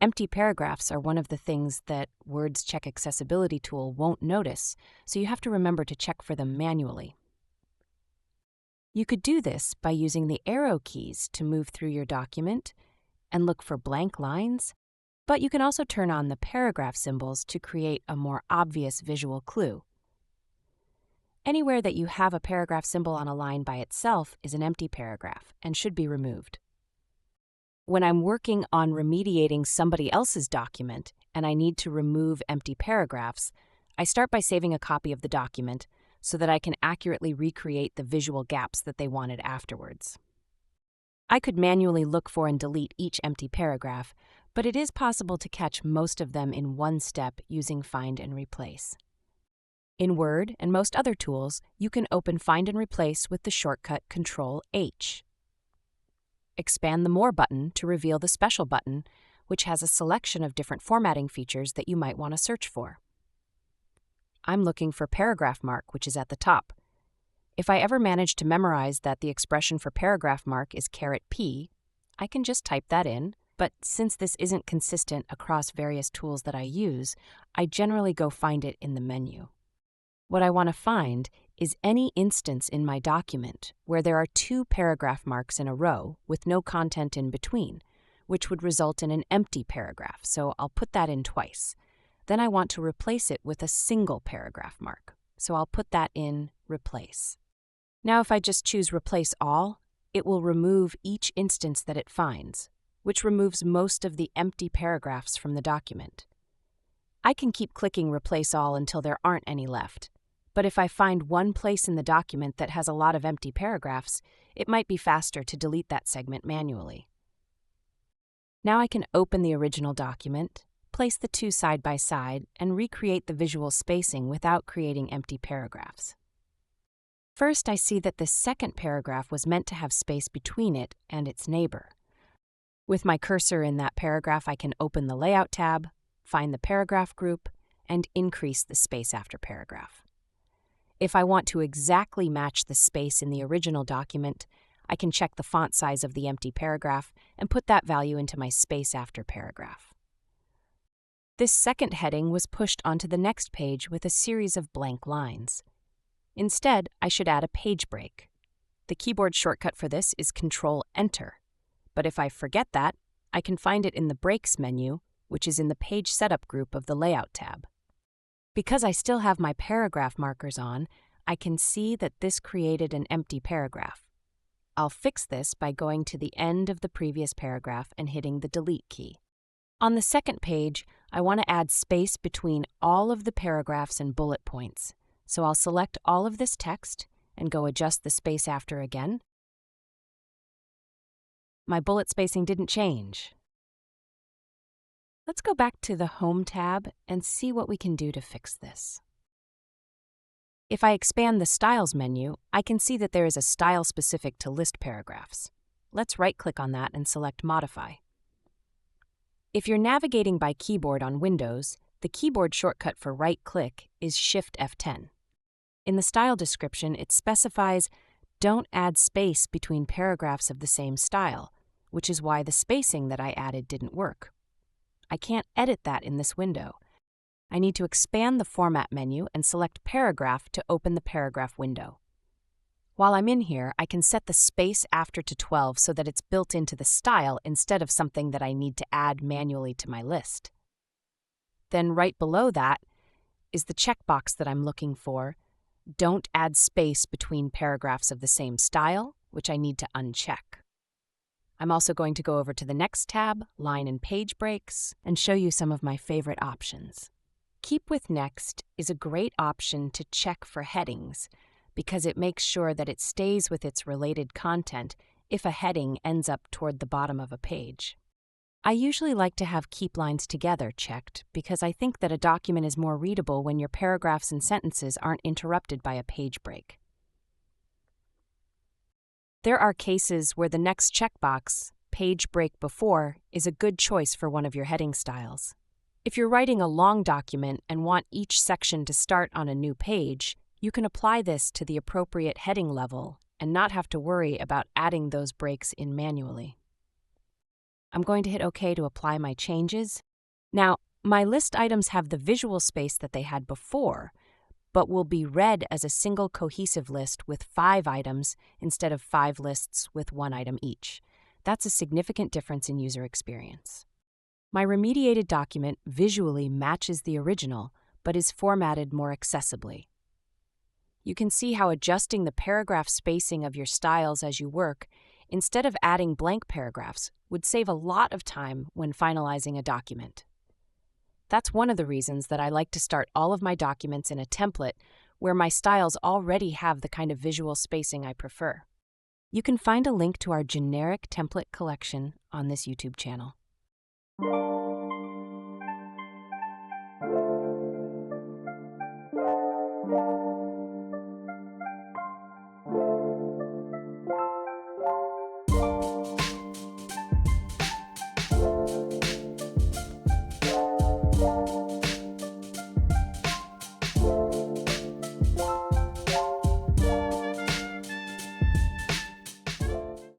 Empty paragraphs are one of the things that Word's Check Accessibility tool won't notice, so you have to remember to check for them manually. You could do this by using the arrow keys to move through your document and look for blank lines, but you can also turn on the paragraph symbols to create a more obvious visual clue. Anywhere that you have a paragraph symbol on a line by itself is an empty paragraph and should be removed. When I'm working on remediating somebody else's document and I need to remove empty paragraphs, I start by saving a copy of the document so that I can accurately recreate the visual gaps that they wanted afterwards. I could manually look for and delete each empty paragraph, but it is possible to catch most of them in one step using Find and Replace. In Word and most other tools, you can open Find and Replace with the shortcut Control-H. Expand the More button to reveal the Special button, which has a selection of different formatting features that you might want to search for. I'm looking for paragraph mark, which is at the top. If I ever manage to memorize that the expression for paragraph mark is $P, I can just type that in, but since this isn't consistent across various tools that I use, I generally go find it in the menu. What I want to find is any instance in my document where there are 2 paragraph marks in a row with no content in between, which would result in an empty paragraph, so I'll put that in twice. Then I want to replace it with a single paragraph mark, so I'll put that in Replace. Now if I just choose Replace All, it will remove each instance that it finds, which removes most of the empty paragraphs from the document. I can keep clicking Replace All until there aren't any left. But if I find one place in the document that has a lot of empty paragraphs, it might be faster to delete that segment manually. Now I can open the original document, place the 2 side by side, and recreate the visual spacing without creating empty paragraphs. First, I see that the second paragraph was meant to have space between it and its neighbor. With my cursor in that paragraph, I can open the Layout tab, find the paragraph group, and increase the space after paragraph. If I want to exactly match the space in the original document, I can check the font size of the empty paragraph and put that value into my space after paragraph. This second heading was pushed onto the next page with a series of blank lines. Instead, I should add a page break. The keyboard shortcut for this is Control-Enter, but if I forget that, I can find it in the Breaks menu, which is in the Page Setup group of the Layout tab. Because I still have my paragraph markers on, I can see that this created an empty paragraph. I'll fix this by going to the end of the previous paragraph and hitting the Delete key. On the second page, I want to add space between all of the paragraphs and bullet points, so I'll select all of this text and go adjust the space after again. My bullet spacing didn't change. Let's go back to the Home tab and see what we can do to fix this. If I expand the Styles menu, I can see that there is a style specific to list paragraphs. Let's right-click on that and select Modify. If you're navigating by keyboard on Windows, the keyboard shortcut for right-click is Shift F10. In the style description, it specifies don't add space between paragraphs of the same style, which is why the spacing that I added didn't work. I can't edit that in this window. I need to expand the Format menu and select Paragraph to open the Paragraph window. While I'm in here, I can set the space after to 12 so that it's built into the style instead of something that I need to add manually to my list. Then right below that is the checkbox that I'm looking for, Don't add space between paragraphs of the same style, which I need to uncheck. I'm also going to go over to the next tab, Line and Page Breaks, and show you some of my favorite options. Keep with Next is a great option to check for headings because it makes sure that it stays with its related content if a heading ends up toward the bottom of a page. I usually like to have Keep Lines Together checked because I think that a document is more readable when your paragraphs and sentences aren't interrupted by a page break. There are cases where the next checkbox, Page Break Before, is a good choice for one of your heading styles. If you're writing a long document and want each section to start on a new page, you can apply this to the appropriate heading level and not have to worry about adding those breaks in manually. I'm going to hit OK to apply my changes. Now, my list items have the visual space that they had before, but will be read as a single cohesive list with 5 items instead of 5 lists with 1 item each. That's a significant difference in user experience. My remediated document visually matches the original, but is formatted more accessibly. You can see how adjusting the paragraph spacing of your styles as you work, instead of adding blank paragraphs, would save a lot of time when finalizing a document. That's one of the reasons that I like to start all of my documents in a template where my styles already have the kind of visual spacing I prefer. You can find a link to our generic template collection on this YouTube channel.